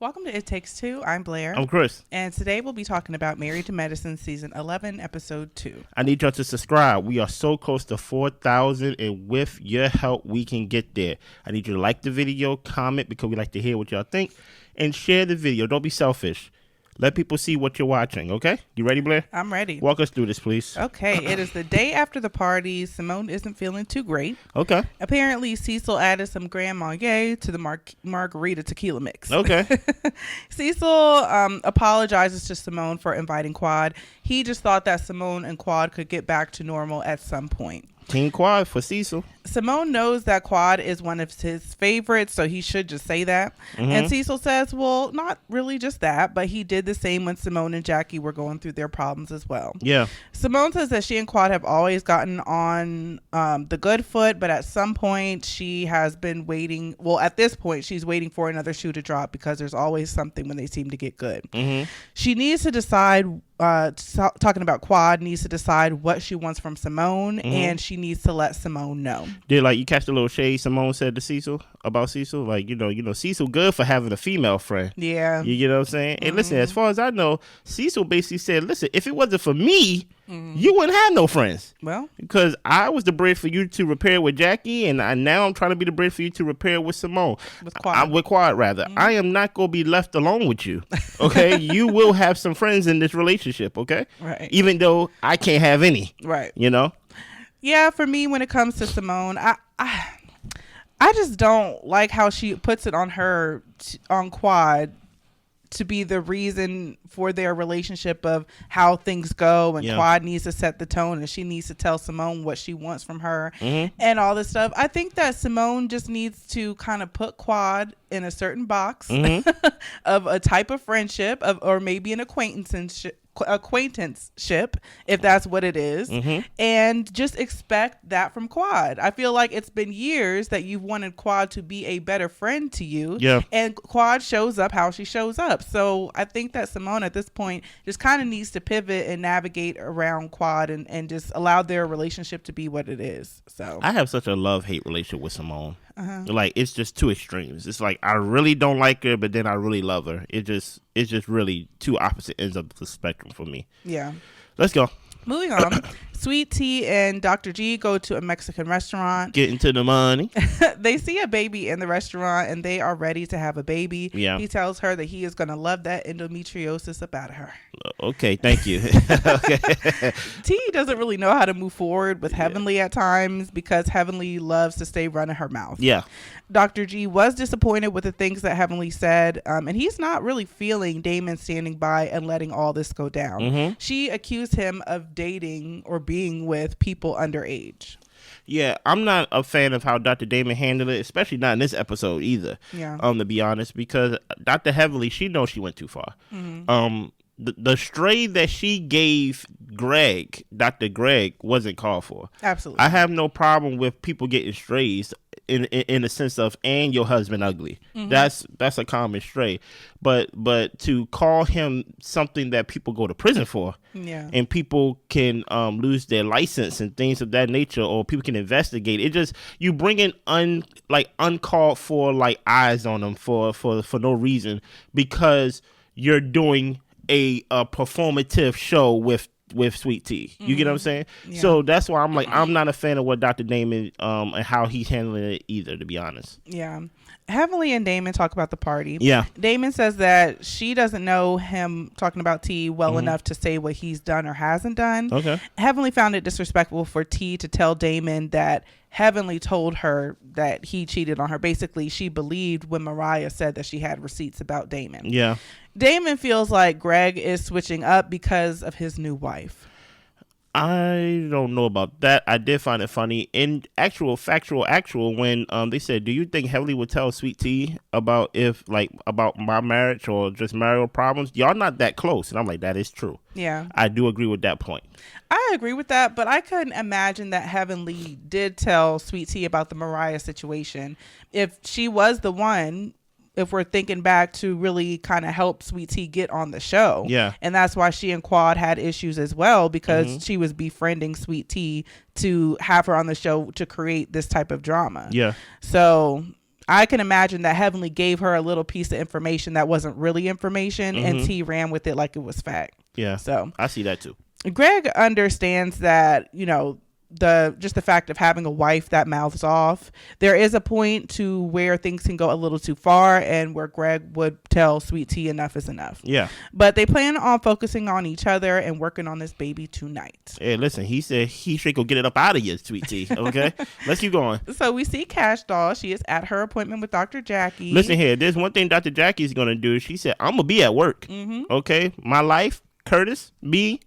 Welcome to It Takes Two. I'm Blair. I'm Chris. And today we'll be talking about Married to Medicine Season 11, Episode 2. I need y'all to subscribe. We are so close to 4,000, and with your help, we can get there. I need you to like the video, comment, because we like to hear what y'all think, and share the video. Don't be selfish. Let people see what you're watching, okay? You ready, Blair? I'm ready. Walk us through this, please. Okay, it is the day after the party. Simone isn't feeling too great. Okay. Apparently, Cecil added some Grand Marnier to the margarita tequila mix. Okay. Cecil apologizes to Simone for inviting Quad. He just thought that Simone and Quad could get back to normal at some point. Team Quad for Cecil. Simone knows that Quad is one of his favorites, so he should just say that. Mm-hmm. And Cecil says, well, not really just that, but he did the same when Simone and Jackie were going through their problems as well. Yeah. Simone says that she and Quad have always gotten on the good foot, but at some point she has been waiting. Well, at this point, she's waiting for another shoe to drop because there's always something when they seem to get good. Mm-hmm. She needs to decide, talking about Quad, needs to decide what she wants from Simone, and she needs to let Simone know. Did you catch the little shade Simone said to Cecil about Cecil? Like, you know, Cecil good for having a female friend. Yeah. You know what I'm saying? And listen, as far as I know, Cecil basically said, listen, if it wasn't for me, you wouldn't have no friends. Well, because I was the bridge for you to repair with Jackie, and now I'm trying to be the bridge for you to repair with Simone. With Quad. With Quad, rather. I am not going to be left alone with you, okay? You will have some friends in this relationship, okay? Right. Even though I can't have any. Right. You know? Yeah, for me, when it comes to Simone, I just don't like how she puts it on her, on Quad, to be the reason for their relationship of how things go, and Quad needs to set the tone, and she needs to tell Simone what she wants from her and all this stuff. I think that Simone just needs to kind of put Quad in a certain box of a type of friendship, or maybe an acquaintanceship, if that's what it is, and just expect that from Quad. I feel like it's been years that you've wanted Quad to be a better friend to you, and Quad shows up how she shows up. So I think that Simone at this point just kind of needs to pivot and navigate around Quad and just allow their relationship to be what it is. So I have such a love-hate relationship with Simone. Like, it's just two extremes. It's like I really don't like her, but then I really love her. It's just really two opposite ends of the spectrum for me. Yeah. Let's go. Moving on. Sweet Tea and Dr. G go to a Mexican restaurant. Get into the money. They see a baby in the restaurant and they are ready to have a baby. Yeah. He tells her that he is going to love that endometriosis up out of her. Okay, thank you. Okay. T doesn't really know how to move forward with Heavenly at times because Heavenly loves to stay running her mouth. Yeah. Dr. G was disappointed with the things that Heavenly said, and he's not really feeling Damon standing by and letting all this go down. She accused him of dating or being with people underage. Yeah, I'm not a fan of how Dr. Damon handled it, especially not in this episode either. Yeah. To be honest, because Dr. Heavenly, she knows she went too far. The stray that she gave Dr. Greg, wasn't called for. Absolutely. I have no problem with people getting strays in the sense of, and your husband ugly. That's a common stray. But to call him something that people go to prison for, and people can lose their license and things of that nature, or people can investigate it. Just, you bring in uncalled for eyes on them for no reason, because you're doing a performative show with Sweet Tea. You get what I'm saying? Yeah. So that's why I'm not a fan of what Dr. Damon and how he's handling it either, to be honest. Yeah. Heavenly and Damon talk about the party. Yeah. Damon says that she doesn't know him, talking about T, well enough to say what he's done or hasn't done. Okay. Heavenly found it disrespectful for T to tell Damon that Heavenly told her that he cheated on her. Basically, she believed when Mariah said that she had receipts about Damon. Yeah. Damon feels like Greg is switching up because of his new wife. I don't know about that. I did find it funny in factual when they said, do you think Heavenly would tell Sweet Tea about my marriage or just marital problems? Y'all not that close. And I'm like, that is true. Yeah. I do agree with that point. I agree with that, but I couldn't imagine that Heavenly did tell Sweet Tea about the Mariah situation. If she was the one, if we're thinking back to really kind of help Sweet Tea get on the show. Yeah. And that's why she and Quad had issues as well, because she was befriending Sweet Tea to have her on the show to create this type of drama. Yeah. So I can imagine that Heavenly gave her a little piece of information that wasn't really information, and T ran with it like it was fact. Yeah. So I see that too. Greg understands that, the fact of having a wife that mouths off, there is a point to where things can go a little too far, and where Greg would tell Sweet Tea enough is enough. Yeah. But they plan on focusing on each other and working on this baby tonight. Hey, listen, he said he should go get it up out of you, Sweet Tea. Okay? Let's keep going. So we see Cash Doll. She is at her appointment with Dr. Jackie. Listen here, there's one thing Dr. Jackie's going to do. She said, I'm going to be at work. Okay? My life, Curtis, me,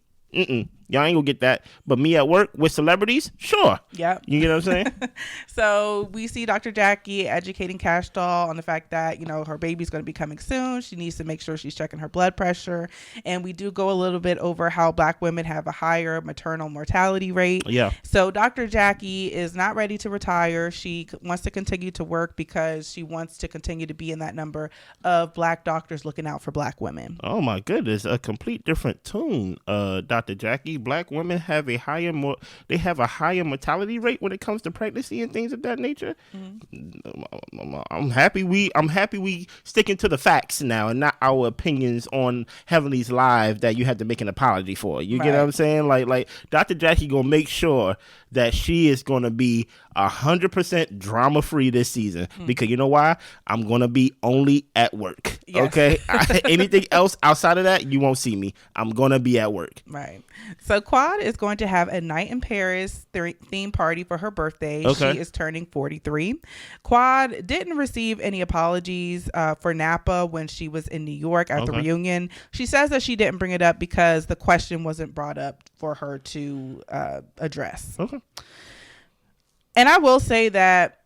y'all ain't gonna get that. But me at work with celebrities, sure. Yep. You get what I'm saying? So we see Dr. Jackie educating Cash Doll on the fact that, her baby's going to be coming soon. She needs to make sure she's checking her blood pressure. And we do go a little bit over how Black women have a higher maternal mortality rate. Yeah. So Dr. Jackie is not ready to retire. She wants to continue to work because she wants to continue to be in that number of Black doctors looking out for Black women. Oh my goodness, a complete different tune, Dr. Jackie. Black women have a higher mortality rate when it comes to pregnancy and things of that nature. I'm happy we sticking to the facts now and not our opinions on Heavenly's live that you had to make an apology for. You get what I'm saying? Like Dr. Jackie gonna make sure that she is gonna be 100% drama free this season because you know why? I'm gonna be only at work. Yes. Okay, anything else outside of that, you won't see me. I'm gonna be at work. Right. So Quad is going to have a night in Paris theme party for her birthday. Okay. She is turning 43. Quad didn't receive any apologies for Napa when she was in New York at the reunion. She says that she didn't bring it up because the question wasn't brought up for her to address. Okay. And I will say that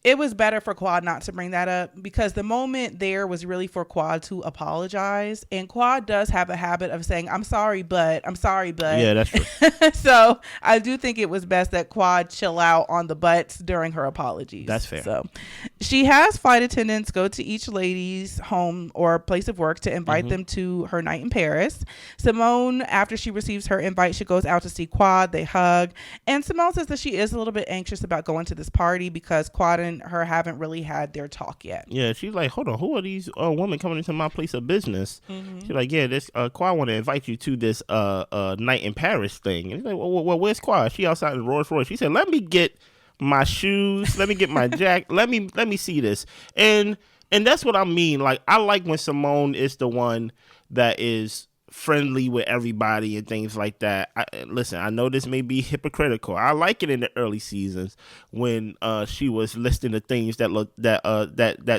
it was better for Quad not to bring that up because the moment there was really for Quad to apologize. And Quad does have a habit of saying, I'm sorry, but. Yeah, that's true. So I do think it was best that Quad chill out on the butts during her apologies. That's fair. So she has flight attendants go to each lady's home or place of work to invite them to her night in Paris. Simone, after she receives her invite, she goes out to see Quad. They hug. And Simone says that she is a little bit anxious about going to this party because Quad and her haven't really had their talk yet. Yeah, she's like, hold on, who are these women coming into my place of business? She's like, yeah, this Quad want to invite you to this night in Paris thing. And he's like, well, where's Quad? She outside in Rolls Royce. She said, let me get my shoes, let me get my jacket, let me see this. And that's what I mean. Like, I like when Simone is the one that is friendly with everybody and things like that. Listen, I know this may be hypocritical. I like it in the early seasons when she was listing the things that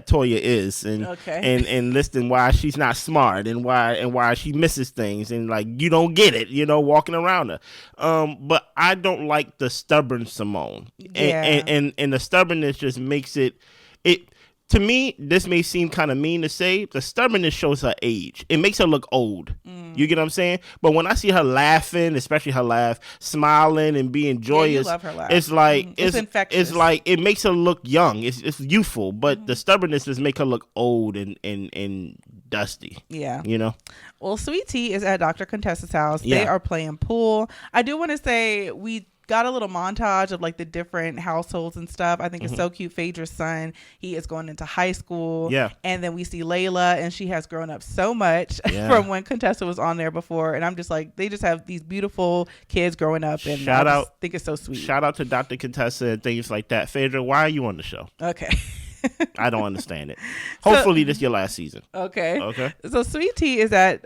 Toya is and listing why she's not smart and why she misses things and like you don't get it, walking around her. But I don't like the stubborn Simone. And the stubbornness just makes it to me, this may seem kind of mean to say, the stubbornness shows her age. It makes her look old. You get what I'm saying? But when I see her laughing, especially her laugh, smiling and being joyous, you love her laugh. It's like it's infectious. It's like it makes her look young. It's youthful, but the stubbornness just make her look old and dusty. Yeah. Well, Sweet Tea is at Dr. Contessa's house. Yeah. They are playing pool. I do want to say we got a little montage of like the different households and stuff. I think it's so cute. Phaedra's son, he is going into high school. Yeah. And then we see Layla, and she has grown up so much from when Contessa was on there before. And I'm just like, they just have these beautiful kids growing up. And I think it's so sweet. Shout out to Dr. Contessa and things like that. Phaedra, why are you on the show? Okay. I don't understand it. Hopefully this is your last season. Okay. So Sweet Tea is at,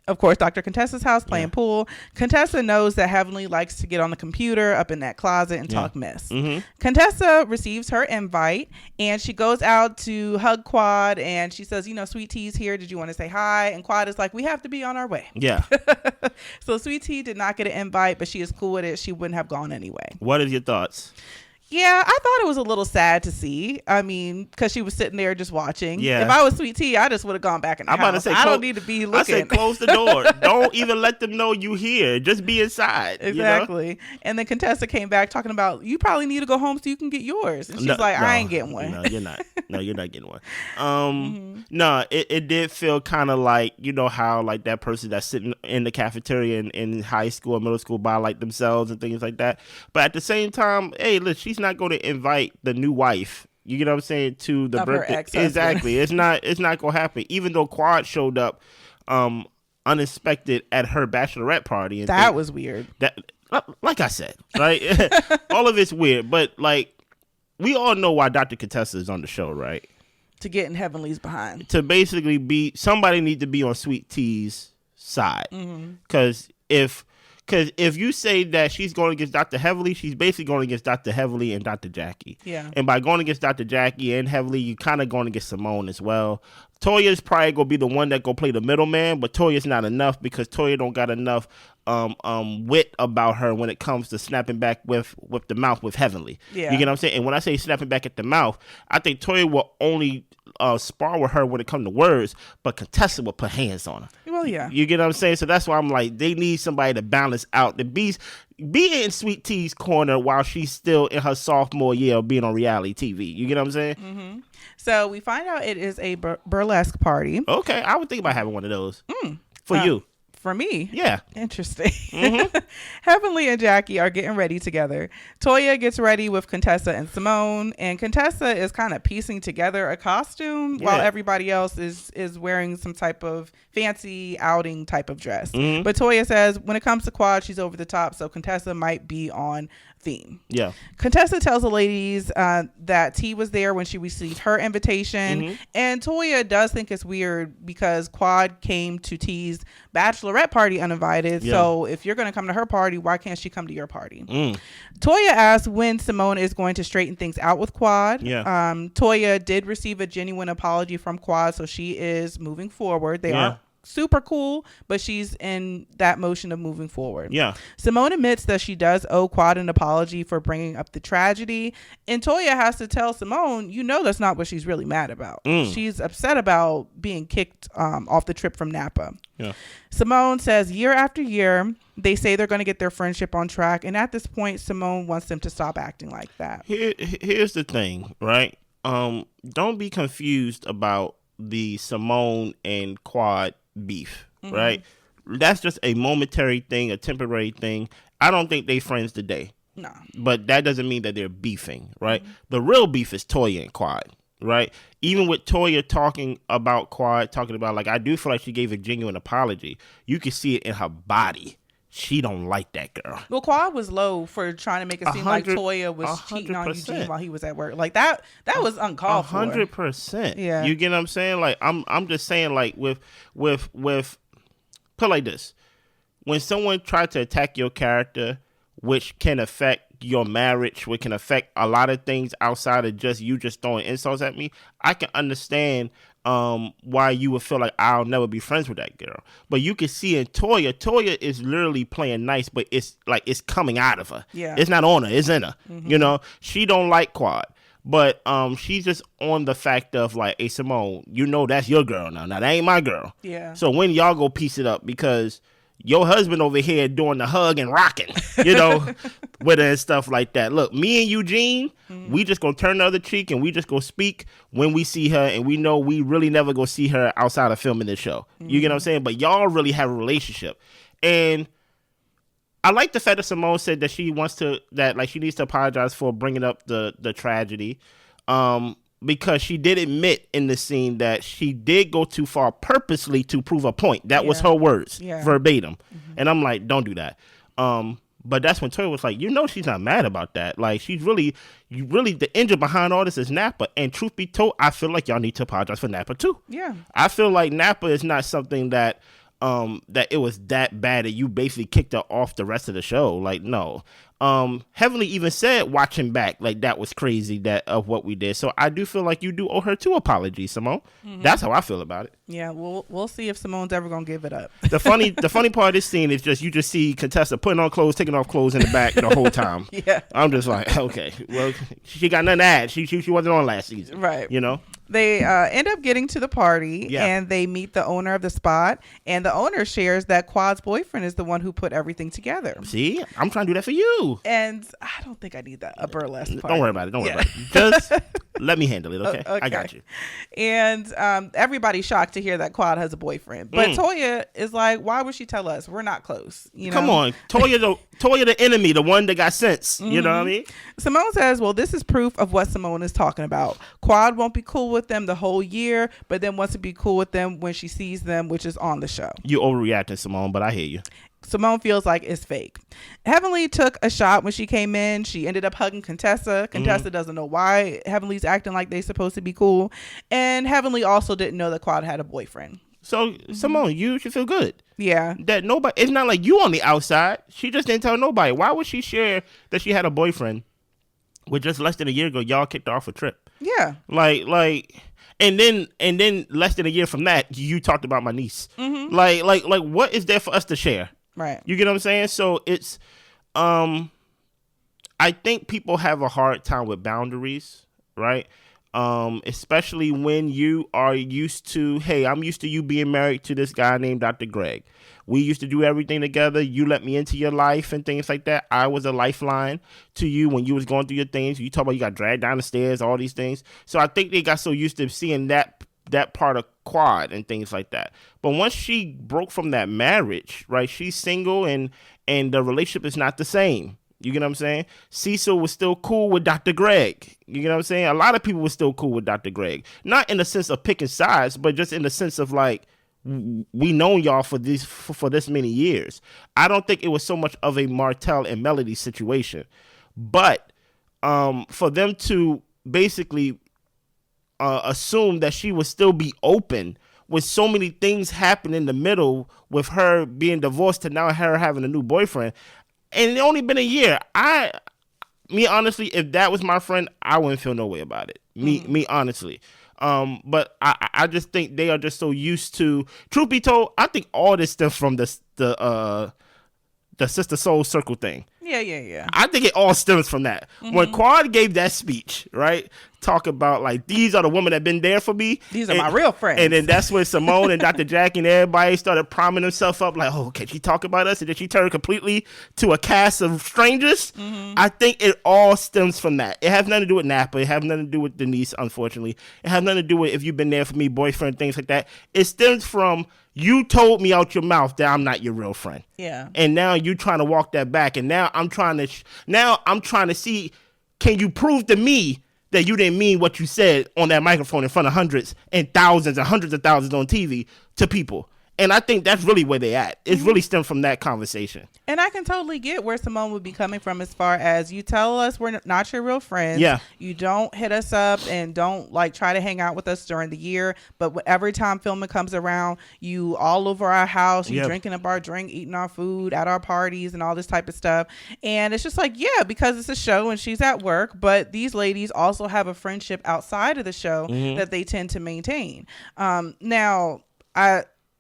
of course, Dr. Contessa's house playing pool. Contessa knows that Heavenly likes to get on the computer up in that closet and talk mess. Contessa receives her invite and she goes out to hug Quad and she says, Sweet Tea's here. Did you want to say hi? And Quad is like, we have to be on our way. Yeah. So Sweet Tea did not get an invite, but she is cool with it. She wouldn't have gone anyway. What are your thoughts? Yeah, I thought it was a little sad to see. I mean, because she was sitting there just watching. Yeah. If I was Sweet Tea, I just would have gone back in the house. About to say, I don't need to be looking. I said close the door. Don't even let them know you here. Just be inside. Exactly. And then Contessa came back talking about, you probably need to go home so you can get yours. And she's I ain't getting one. No, you're not. No, you're not getting one. No, it did feel kind of like, how like that person that's sitting in the cafeteria in high school or middle school by like themselves and things like that. But at the same time, hey, look, she's not going to invite the new wife, You get what I'm saying? To the Of her birthday. ex-husband. Exactly. It's not gonna happen. Even though Quad showed up unexpected at her bachelorette party. And that was weird. That, like I said, right? All of it's weird, but like we all know why Dr. Contessa is on the show, right? To get in Heavenly's behind. To basically be somebody need to be on Sweet T's side, because if you say that she's going against Dr. Heavily, she's basically going against Dr. Heavily and Dr. Jackie. Yeah. And by going against Dr. Jackie and Heavily, you kind of going against Simone as well. Toya's probably going to be the one that go play the middleman, but Toya's not enough because Toya don't got enough wit about her when it comes to snapping back with the mouth with Heavenly. Yeah. You get what I'm saying? And when I say snapping back at the mouth, I think Toya will only spar with her when it comes to words, but Contessa will put hands on her. Well, yeah. You get what I'm saying? So that's why I'm like, they need somebody to balance out the beast. Be in Sweet T's corner while she's still in her sophomore year of being on reality TV. You get what I'm saying? Mm-hmm. So we find out it is a burlesque party. Okay, I would think about having one of those for you. For me? Yeah. Interesting. Heavenly and Jackie are getting ready together. Toya gets ready with Contessa and Simone, and Contessa is kind of piecing together a costume while everybody else is wearing some type of fancy outing type of dress. But Toya says when it comes to Quad, she's over the top, so Contessa might be on theme. Yeah. Contessa tells the ladies that T was there when she received her invitation, and Toya does think it's weird because Quad came to T's bachelorette party uninvited. Yeah. So if you're going to come to her party, why can't she come to your party? Toya asks when Simone is going to straighten things out with Quad. Yeah. Toya did receive a genuine apology from Quad, so she is moving forward. They are super cool, but she's in that motion of moving forward. Yeah. Simone admits that she does owe Quad an apology for bringing up the tragedy, and Toya has to tell Simone, that's not what she's really mad about. She's upset about being kicked off the trip from Napa. Yeah. Simone says year after year, they say they're going to get their friendship on track, and at this point, Simone wants them to stop acting like that. Here's the thing, right? Don't be confused about the Simone and Quad beef, right? That's just a momentary thing, a temporary thing. I don't think they friends today. No. But that doesn't mean that they're beefing, right? The real beef is Toya and Quad, right? Even with Toya talking about Quad, talking about, like, I do feel like she gave a genuine apology. You can see it in her body. She don't like that girl. Well, Quad was low for trying to make it seem like Toya was cheating on Eugene while he was at work. Like that was uncalled for. 100%. Yeah. You get what I'm saying? Like I'm just saying, like with put it like this. When someone tries to attack your character, which can affect your marriage, which can affect a lot of things outside of just you just throwing insults at me, I can understand why you would feel like I'll never be friends with that girl. But you can see in Toya is literally playing nice, but it's like it's coming out of her. Yeah. It's not on her, it's in her. She don't like Quad. But she's just on the fact of like, hey Simone, that's your girl now. Now that ain't my girl. Yeah. So when y'all go piece it up, because your husband over here doing the hug and rocking, with her and stuff like that. Look, me and Eugene, we just gonna turn the other cheek and we just gonna speak when we see her, and we know we really never gonna see her outside of filming this show. You get what I'm saying? But y'all really have a relationship. And I like the fact that Simone said that she needs to apologize for bringing up the tragedy. Because she did admit in the scene that she did go too far purposely to prove a point. That was her words, verbatim. And I'm like, don't do that. But that's when Toya was like, she's not mad about that. Like, she's really, the engine behind all this is Napa. And truth be told, I feel like y'all need to apologize for Napa too. Yeah. I feel like Napa is not something that it was that bad that you basically kicked her off the rest of the show. Like, no. Heavenly even said watching back, like, that was crazy of what we did. So I do feel like you do owe her two apologies, Simone. That's how I feel about it. Yeah, we'll see if Simone's ever gonna give it up. The funny part of this scene is just you just see Contessa putting on clothes, taking off clothes in the back the whole time. Yeah. I'm just like, okay, well, she got nothing to add. She wasn't on last season. Right. They end up getting to the party, and they meet the owner of the spot, and the owner shares that Quad's boyfriend is the one who put everything together. See, I'm trying to do that for you. And I don't think I need a burlesque party. Don't worry about it. Don't worry about it. Let me handle it, okay? Okay. I got you. And everybody's shocked to hear that Quad has a boyfriend. But Toya is like, why would she tell us? We're not close. You know? Come on. Toya the enemy, the one that got sense. You know what I mean? Simone says, well, this is proof of what Simone is talking about. Quad won't be cool with them the whole year, but then wants to be cool with them when she sees them, which is on the show. You overreacting, Simone, but I hear you. Simone feels like it's fake. Heavenly took a shot when she came in. She ended up hugging Contessa. Contessa doesn't know why Heavenly's acting like they're supposed to be cool. And Heavenly also didn't know that Quad had a boyfriend. So, Simone, you should feel good. Yeah. That nobody, it's not like you on the outside. She just didn't tell nobody. Why would she share that she had a boyfriend with just less than a year ago? Y'all kicked her off a trip. Yeah. And then less than a year from that, you talked about my niece. Like, what is there for us to share? Right. You get what I'm saying? So it's, I think people have a hard time with boundaries, right? Especially when you are used to, hey, I'm used to you being married to this guy named Dr. Greg. We used to do everything together. You let me into your life and things like that. I was a lifeline to you when you was going through your things. You talk about you got dragged down the stairs, all these things. So I think they got so used to seeing that part of Quad and things like that. But once she broke from that marriage, right, she's single and the relationship is not the same. You get what I'm saying? Cecil was still cool with Dr. Greg. You get what I'm saying? A lot of people were still cool with Dr. Greg. Not in the sense of picking sides, but just in the sense of like, we known y'all for this many years. I don't think it was so much of a Martell and Melody situation. But for them to basically assume that she would still be open with so many things happening in the middle with her being divorced to now her having a new boyfriend, and it only been a year. Me honestly, if that was my friend, I wouldn't feel no way about it. Me honestly. But I just think they are just so used to. Truth be told, I think all this stuff from the Sister Soul Circle thing. Yeah. I think it all stems from that. When Quad gave that speech, right, talk about like, these are the women that been there for me. These are my real friends. And then that's when Simone and Dr. Jackie and everybody started priming themselves up like, oh, can she talk about us? And then she turned completely to a cast of strangers. I think it all stems from that. It has nothing to do with Napa. It has nothing to do with Denise, unfortunately. It has nothing to do with if you've been there for me, boyfriend, things like that. It stems from you told me out your mouth that I'm not your real friend. Yeah. And now you trying to walk that back. And now I'm trying to see, can you prove to me that you didn't mean what you said on that microphone in front of hundreds and thousands and hundreds of thousands on TV to people? And I think that's really where they at. It's really stemmed from that conversation. And I can totally get where Simone would be coming from as far as you tell us we're not your real friends. Yeah. You don't hit us up and don't like try to hang out with us during the year. But every time filming comes around, you all over our house, you drinking up our drink, eating our food at our parties and all this type of stuff. And it's just like, yeah, because it's a show and she's at work. But these ladies also have a friendship outside of the show that they tend to maintain. Now,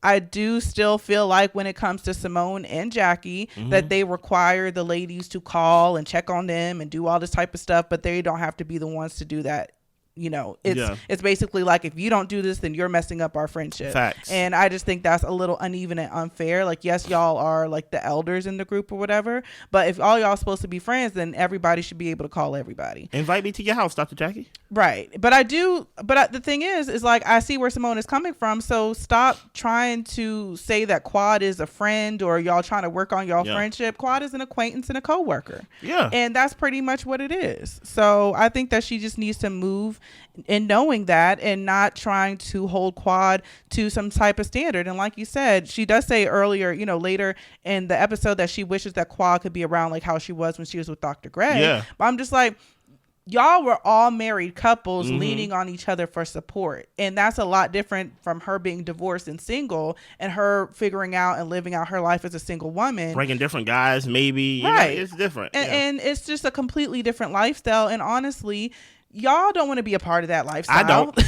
I do still feel like when it comes to Simone and Jackie that they require the ladies to call and check on them and do all this type of stuff, but they don't have to be the ones to do that. You know, it's basically like, if you don't do this, then you're messing up our friendship. Facts. And I just think that's a little uneven and unfair. Like, yes, y'all are like the elders in the group or whatever, but if all y'all supposed to be friends, then everybody should be able to call everybody. Invite me to your house, Dr. Jackie. Right. But the thing is like, I see where Simone is coming from. So stop trying to say that Quad is a friend or y'all trying to work on y'all friendship. Quad is an acquaintance and a coworker. Yeah. And that's pretty much what it is. So I think that she just needs to move in knowing that and not trying to hold Quad to some type of standard. And like you said, she does say earlier, you know, later in the episode that she wishes that Quad could be around like how she was when she was with Dr. Greg. Yeah. But I'm just like, y'all were all married couples leaning on each other for support. And that's a lot different from her being divorced and single and her figuring out and living out her life as a single woman. Bringing different guys, maybe. Right. You know, it's different. And it's just a completely different lifestyle. And honestly, y'all don't want to be a part of that lifestyle. I don't.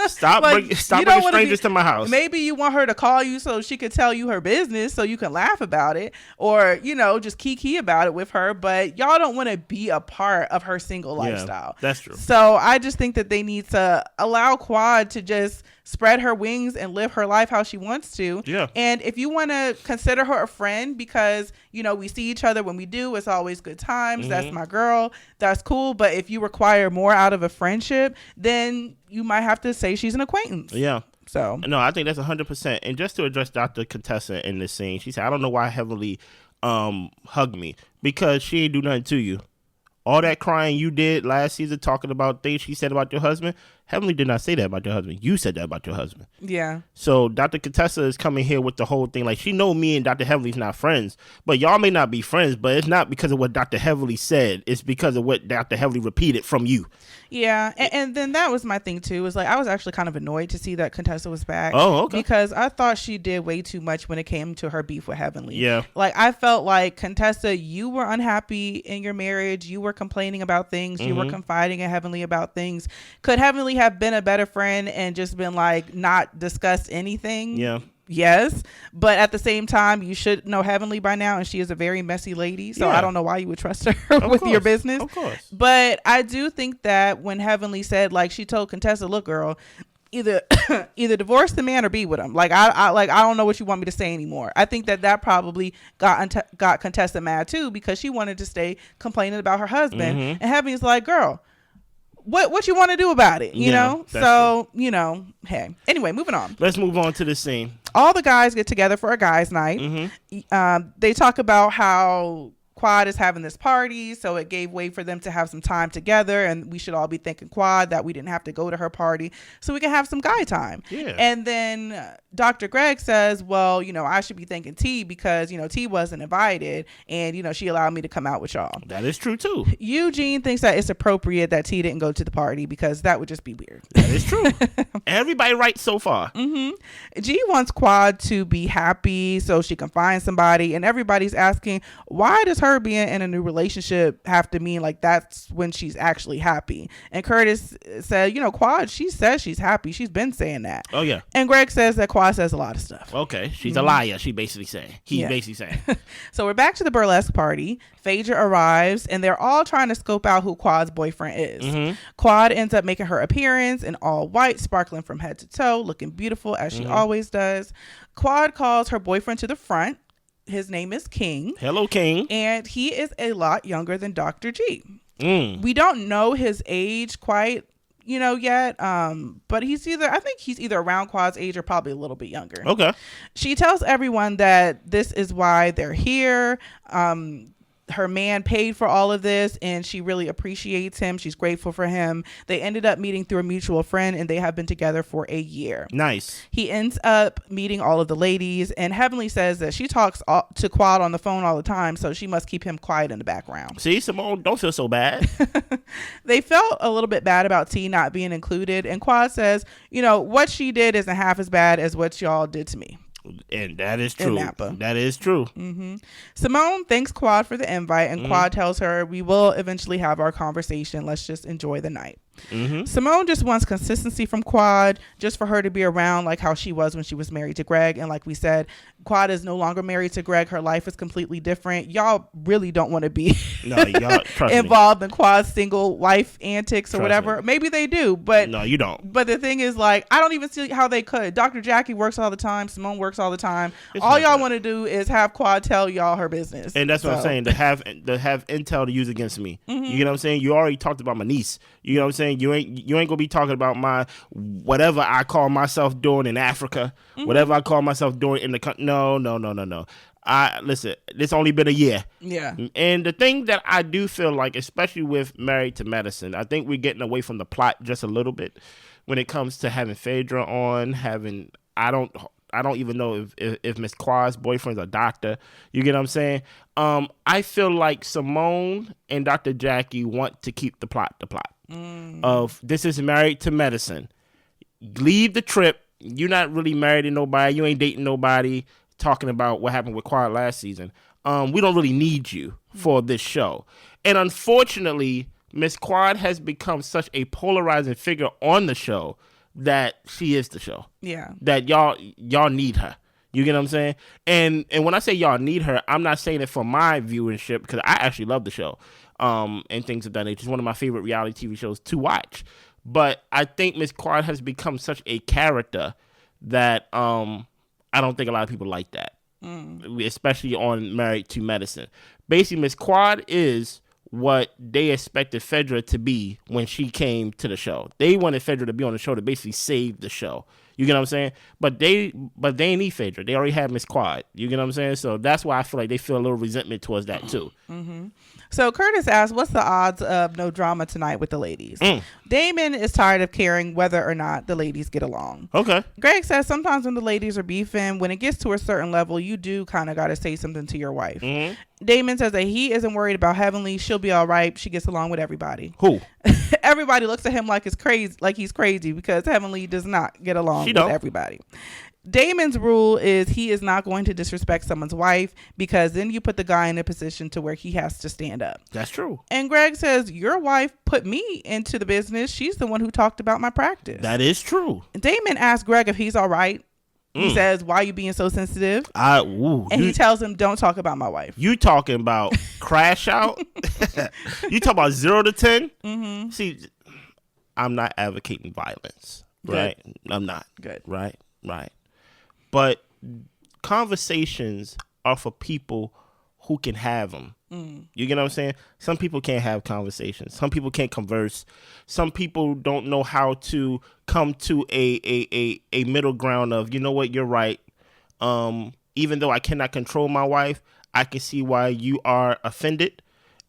Stop bringing strangers to my house. Maybe you want her to call you so she could tell you her business so you can laugh about it, or, you know, just kiki about it with her. But y'all don't want to be a part of her single lifestyle. That's true. So I just think that they need to allow Quad to just spread her wings and live her life how she wants to. Yeah. And if you want to consider her a friend because, you know, we see each other when we do, it's always good times. That's my girl. That's cool. But if you require desire more out of a friendship, then you might have to say she's an acquaintance. Yeah. So no, I think that's 100%. And just to address Dr. Contessa in this scene, she said, I don't know why Heavenly hugged me, because she ain't do nothing to you. All that crying you did last season talking about things she said about your husband, Heavenly did not say that about your husband. You said that about your husband. Yeah. So Dr. Contessa is coming here with the whole thing. Like, she know me and Dr. Heavenly's not friends, but y'all may not be friends, but it's not because of what Dr. Heavenly said. It's because of what Dr. Heavenly repeated from you. Yeah. And then that was my thing too, was like, I was actually kind of annoyed to see that Contessa was back. Oh, okay. Because I thought she did way too much when it came to her beef with Heavenly. Yeah. Like, I felt like, Contessa, you were unhappy in your marriage. You were complaining about things. You were confiding in Heavenly about things. Could Heavenly have been a better friend and just been like, not discussed anything? Yeah. Yes, but at the same time, you should know Heavenly by now, and she is a very messy lady, so Yeah. I don't know why you would trust her with your business. Of course. But I do think that when Heavenly said, like, she told Contessa, look, girl, either divorce the man or be with him. Like, I don't know what you want me to say anymore. I think that probably got Contessa mad too, because she wanted to stay complaining about her husband, and Heavenly's like, girl, what you want to do about it, you know? So, true. You know, hey. Anyway, moving on. Let's move on to the scene. All the guys get together for a guys' night. They talk about how Quad is having this party, so it gave way for them to have some time together, and we should all be thanking Quad that we didn't have to go to her party, so we can have some guy time. Yeah. And then Dr. Greg says, well, you know, I should be thanking T because, you know, T wasn't invited, and, you know, she allowed me to come out with y'all. That is true too. Eugene thinks that it's appropriate that T didn't go to the party because that would just be weird. That is true. Everybody right so far. G wants Quad to be happy so she can find somebody, and everybody's asking, why does her being in a new relationship have to mean like that's when she's actually happy? And Curtis said, you know, Quad, she says she's happy. She's been saying that. Oh yeah. And Greg says that Quad says a lot of stuff. Okay, she's a liar. She basically saying. He's basically saying. So we're back to the burlesque party. Phaedra arrives, and they're all trying to scope out who Quad's boyfriend is. Quad ends up making her appearance in all white, sparkling from head to toe, looking beautiful as she always does. Quad calls her boyfriend to the front. His name is King. Hello, King. And he is a lot younger than Dr. G. We don't know his age quite, you know, yet. But I think he's either around Quad's age or probably a little bit younger. Okay. She tells everyone that this is why they're here. Her man paid for all of this, and she really appreciates him. She's grateful for him. They ended up meeting through a mutual friend, and they have been together for a year. Nice. He ends up meeting all of the ladies, and Heavenly says that she talks to Quad on the phone all the time, so she must keep him quiet in the background. See, Simone, don't feel so bad. They felt a little bit bad about T not being included, and Quad says, you know, what she did isn't half as bad as what y'all did to me. And that is true. That is true. Simone thanks Quad for the invite, and Quad tells her, we will eventually have our conversation. Let's just enjoy the night. Simone just wants consistency from Quad, just for her to be around like how she was when she was married to Greg. And like we said, Quad is no longer married to Greg. Her life is completely different. Y'all really don't want to be involved in Quad's single life antics or whatever. Maybe they do, but no, you don't. But the thing is, like, I don't even see how they could. Dr. Jackie works all the time. Simone works all the time. All y'all want to do is have Quad tell y'all her business. And that's what I'm saying. To have intel to use against me. You know what I'm saying? You already talked about my niece. You know what I'm saying? You ain't gonna be talking about my whatever I call myself doing in Africa, whatever I call myself doing in the country. No. Listen, it's only been a year. Yeah. And the thing that I do feel like, especially with Married to Medicine, I think we're getting away from the plot just a little bit when it comes to having Phaedra on, I don't even know if Miss Quad's boyfriend's a doctor. You get what I'm saying? I feel like Simone and Dr. Jackie want to keep the plot. Of this is Married to Medicine. Leave the trip. You're not really married to nobody. You ain't dating nobody. Talking about what happened with Quad last season. We don't really need you for this show. And unfortunately, Miss Quad has become such a polarizing figure on the show that she is the show. Yeah. That y'all need her. You get what I'm saying? And when I say y'all need her, I'm not saying it for my viewership, because I actually love the show. And things of that nature. It's one of my favorite reality TV shows to watch. But I think Miss Quad has become such a character that I don't think a lot of people like that. Especially on Married to Medicine. Basically, Miss Quad is what they expected Fedra to be when she came to the show. They wanted Fedra to be on the show to basically save the show. You get what I'm saying? But they ain't need Phaedra. They already have Miss Quad. You get what I'm saying? So that's why I feel like they feel a little resentment towards that too. Mm-hmm. So Curtis asked, what's the odds of no drama tonight with the ladies? Damon is tired of caring whether or not the ladies get along. Okay. Greg says sometimes when the ladies are beefing, when it gets to a certain level, you do kind of got to say something to your wife. Mm-hmm. Damon says that he isn't worried about Heavenly. She'll be all right. She gets along with everybody. Who? Everybody looks at him like he's crazy because Heavenly does not get along with everybody. Damon's rule is he is not going to disrespect someone's wife because then you put the guy in a position to where he has to stand up. That's true. And Greg says, your wife put me into the business. She's the one who talked about my practice. That is true. Damon asks Greg if he's all right. He says, why are you being so sensitive? He tells him, don't talk about my wife. You talking about crash out? You talking about 0 to 10? Mm-hmm. See, I'm not advocating violence, right? Good. I'm not. Good. Right. But conversations are for people who can have them. You get what I'm saying? Some people can't have conversations. Some people can't converse. Some people don't know how to come to a middle ground of, you know what, you're right. Even though I cannot control my wife, I can see why you are offended.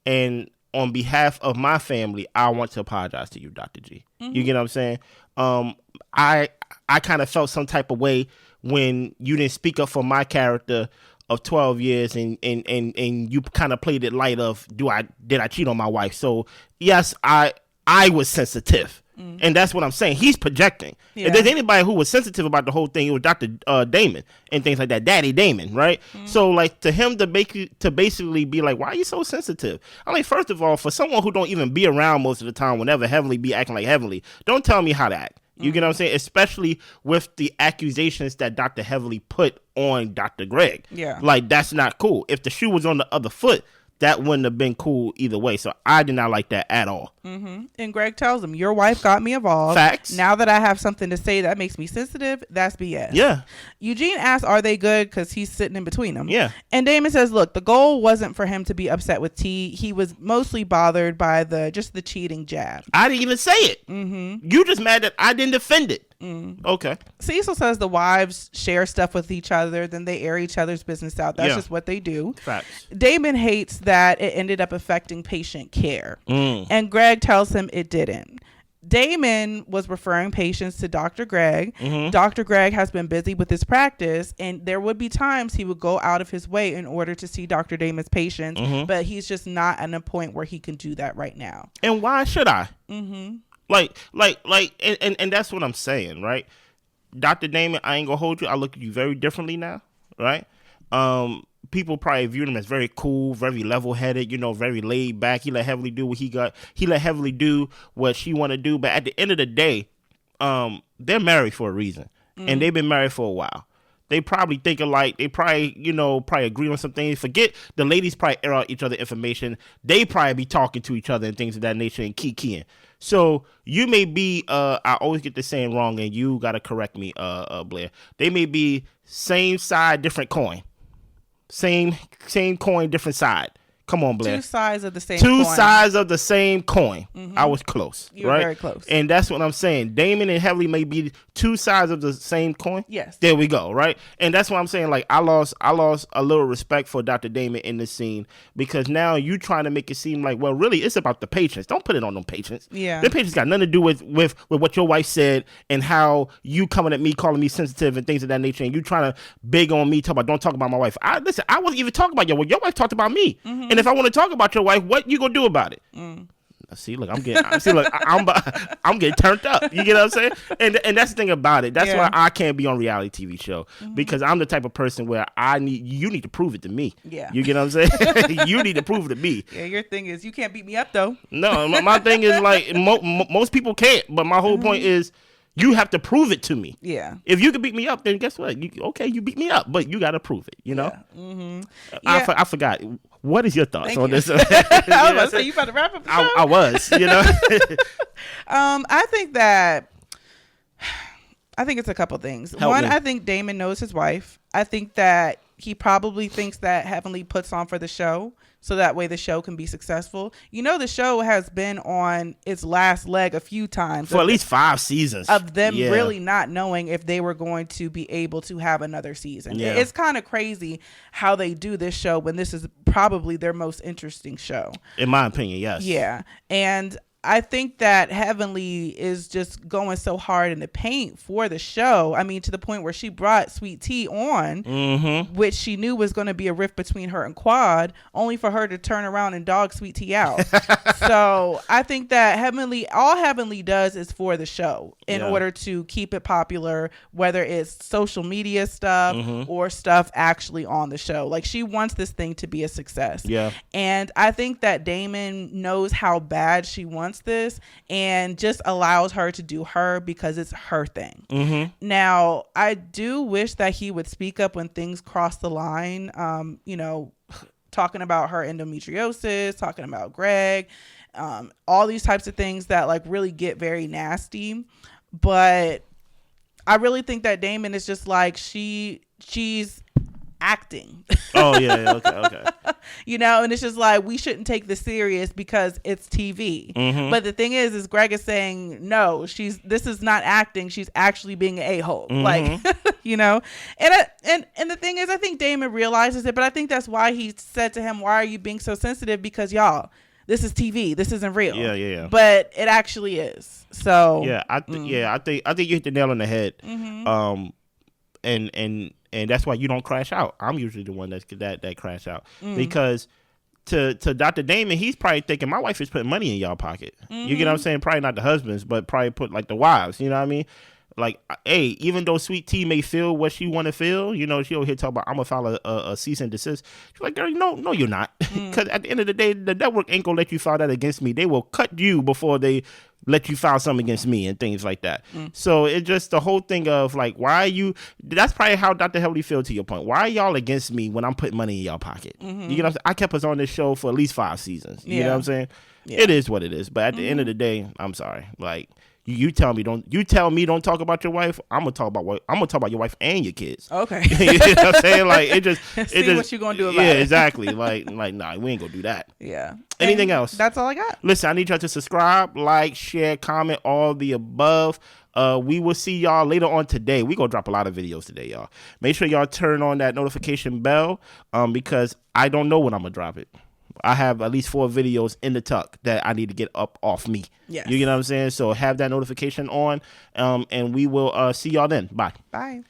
And on behalf of my family, I want to apologize to you, Dr. G. Mm-hmm. You get what I'm saying? I kind of felt some type of way when you didn't speak up for my character of 12 years and you kind of played it light of did I cheat on my wife? So yes, I was sensitive. And that's what I'm saying. He's projecting. Yeah. If there's anybody who was sensitive about the whole thing, it was Dr. Damon and things like that. Daddy Damon, right? So like to him to basically be like, why are you so sensitive? I mean, first of all, for someone who don't even be around most of the time, whenever Heavenly be acting like Heavenly, don't tell me how to act. You get what I'm saying? Especially with the accusations that Dr. Heavenly put on Dr. Greg. Yeah. Like, that's not cool. If the shoe was on the other foot, that wouldn't have been cool either way. So I did not like that at all. Mm-hmm. And Greg tells him, your wife got me involved. Facts. Now that I have something to say that makes me sensitive, that's BS. Yeah. Eugene asks, are they good? Because he's sitting in between them. Yeah. And Damon says, look, the goal wasn't for him to be upset with T. He was mostly bothered by the cheating jab. I didn't even say it. Mm-hmm. You just mad that I didn't defend it. Okay. Cecil says the wives share stuff with each other, then they air each other's business out. That's just what they do. Facts. Damon hates that it ended up affecting patient care. And Greg tells him it didn't. Damon was referring patients to Dr. Greg. Mm-hmm. Dr. Greg has been busy with his practice, and there would be times he would go out of his way in order to see Dr. Damon's patients, but he's just not at a point where he can do that right now. And why should I? Mm-hmm. Like, and that's what I'm saying, right? Dr. Damon, I ain't gonna hold you. I look at you very differently now, right? People probably view him as very cool, very level-headed, very laid back. He let Heavenly do what he got. He let Heavenly do what she want to do. But at the end of the day, they're married for a reason, and they've been married for a while. They probably think alike. They probably, probably agree on some things. Forget the ladies probably air out each other information. They probably be talking to each other and things of that nature and keying. So you may be, I always get the saying wrong, and you got to correct me, Blair. They may be same side, different coin. Same coin, different side. Come on, Blair. Two sides of the same coin. Two sides of the same coin. I was close. You were very close. And that's what I'm saying. Damon and Heavenly may be two sides of the same coin. Yes. There we go, right? And that's what I'm saying. Like, I lost a little respect for Dr. Damon in this scene because now you trying to make it seem like, well, really, it's about the patients. Don't put it on them patients. Yeah. The patients got nothing to do with what your wife said and how you coming at me, calling me sensitive and things of that nature, and you trying to big on me, don't talk about my wife. Listen, I wasn't even talking about your wife. Your wife talked about me. Mm-hmm. And if I want to talk about your wife, what you gonna do about it? See, look, I'm getting turned up. You get what I'm saying? And that's the thing about it. That's why I can't be on reality TV show because I'm the type of person where you need to prove it to me. Yeah. You get what I'm saying? You need to prove it to me. Yeah, your thing is you can't beat me up though. No, my thing is like most people can't, but my whole point is you have to prove it to me. Yeah. If you can beat me up, then guess what? You beat me up, but you got to prove it, Yeah. Mm-hmm. I forgot. What is your thoughts on this? I was about to say, you about to wrap up the show? I was, I think it's a couple things. One, I think Damon knows his wife. I think that He probably thinks that Heavenly puts on for the show, so that way the show can be successful. You know, the show has been on its last leg a few times. For at least 5 seasons. Of them really not knowing if they were going to be able to have another season. Yeah. It's kind of crazy how they do this show when this is probably their most interesting show. In my opinion, yes. Yeah. And I think that Heavenly is just going so hard in the paint for the show. I mean, to the point where she brought Sweet Tea on, which she knew was going to be a rift between her and Quad, only for her to turn around and dog Sweet Tea out. So I think that all Heavenly does is for the show in order to keep it popular, whether it's social media stuff or stuff actually on the show. Like, she wants this thing to be a success. Yeah. And I think that Damon knows how bad she wants this and just allows her to do her because it's her thing. Now, I do wish that he would speak up when things cross the line, talking about her endometriosis, talking about Greg, all these types of things that like really get very nasty. But I really think that Damon is just like, she's acting. Oh yeah, okay. And it's just like, we shouldn't take this serious because it's TV. But the thing is Greg is saying, no, this is not acting, she's actually being an a-hole. Like, and the thing is, I think Damon realizes it, but I think that's why he said to him, why are you being so sensitive? Because y'all, this is TV, this isn't real. Yeah. But it actually is. So I think you hit the nail on the head. And that's why you don't crash out. I'm usually the one that crash out because to Dr. Damon, he's probably thinking my wife is putting money in y'all pocket. You get what I'm saying? Probably not the husbands, but probably put like the wives. You know what I mean? Like, hey, even though Sweet Tea may feel what she want to feel, she'll hear talk about, I'm gonna file a cease and desist. She's like, girl, no, you're not, because at the end of the day, the network ain't gonna let you file that against me. They will cut you before they let you file something against me and things like that. So it's just the whole thing of like, why are you? That's probably how Dr. Heavenly feel, to your point. Why are y'all against me when I'm putting money in y'all pocket? You know what I'm saying? I kept us on this show for at least 5 seasons. You know what I'm saying? Yeah. It is what it is. But at the end of the day, I'm sorry. Like, you tell me don't talk about your wife. I'm gonna talk about your wife and your kids. Okay. You know what I'm saying? Like, what you gonna do about it. Yeah, exactly. Like nah, we ain't gonna do that. Yeah. Anything else? That's all I got. Listen, I need y'all to subscribe, like, share, comment, all the above. We will see y'all later on today. We gonna drop a lot of videos today, y'all. Make sure y'all turn on that notification bell, because I don't know when I'm gonna drop it. I have at least 4 videos in the tuck that I need to get up off me. Yes. You get what I'm saying? So have that notification on, and we will see y'all then. Bye. Bye.